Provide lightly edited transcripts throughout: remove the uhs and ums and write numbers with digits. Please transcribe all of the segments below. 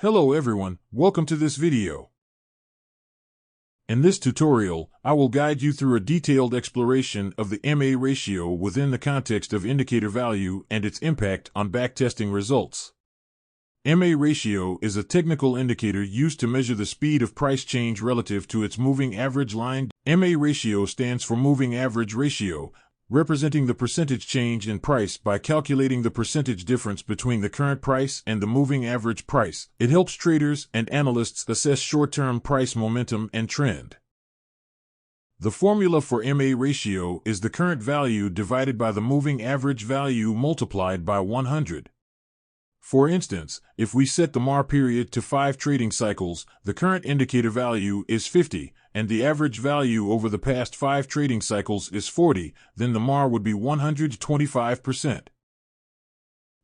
Hello everyone, welcome to this video. In this tutorial, I will guide you through a detailed exploration of the MA ratio within the context of indicator value and its impact on backtesting results. MA ratio is a technical indicator used to measure the speed of price change relative to its moving average line. MA ratio stands for moving average ratio, representing the percentage change in price by calculating the percentage difference between the current price and the moving average price. It helps traders and analysts assess short-term price momentum and trend. The formula for MA ratio is the current value divided by the moving average value multiplied by 100. For instance, if we set the MAR period to 5 trading cycles, the current indicator value is 50, and the average value over the past 5 trading cycles is 40, then the MAR would be 125%.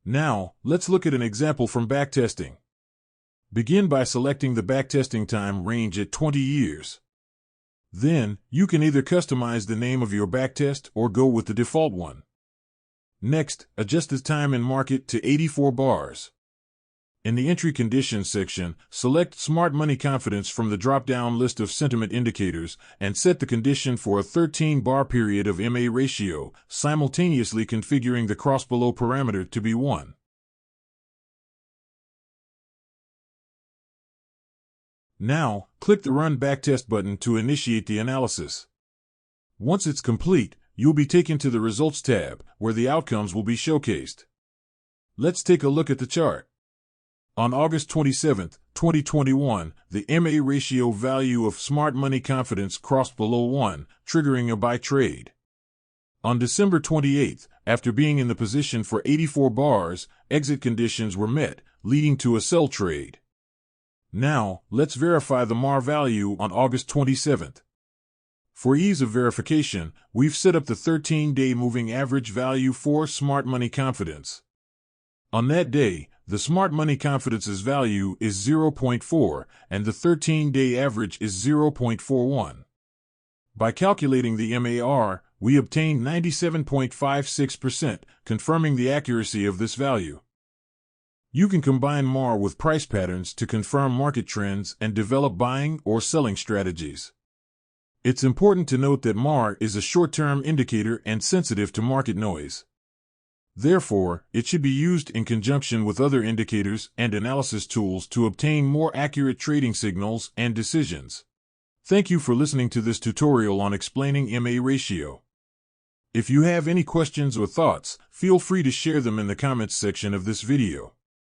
Now, let's look at an example from backtesting. Begin by selecting the backtesting time range at 20 years. Then, you can either customize the name of your backtest or go with the default one. Next, adjust the time in market to 84 bars. In the entry conditions section, select Smart Money Confidence from the drop-down list of sentiment indicators and set the condition for a 13-bar period of MA ratio, simultaneously configuring the cross-below parameter to be 1. Now, click the Run Backtest button to initiate the analysis. Once it's complete, you'll be taken to the Results tab, where the outcomes will be showcased. Let's take a look at the chart. On August 27, 2021, the MA ratio value of Smart Money Confidence crossed below 1, triggering a buy trade. On December 28, after being in the position for 84 bars, exit conditions were met, leading to a sell trade. Now, let's verify the MAR value on August 27. For ease of verification, we've set up the 13-day moving average value for Smart Money Confidence. On that day, the Smart Money Confidence's value is 0.4 and the 13-day average is 0.41. By calculating the MAR, we obtained 97.56%, confirming the accuracy of this value. You can combine MAR with price patterns to confirm market trends and develop buying or selling strategies. It's important to note that MAR is a short-term indicator and sensitive to market noise. Therefore, it should be used in conjunction with other indicators and analysis tools to obtain more accurate trading signals and decisions. Thank you for listening to this tutorial on explaining MA ratio. If you have any questions or thoughts, feel free to share them in the comments section of this video.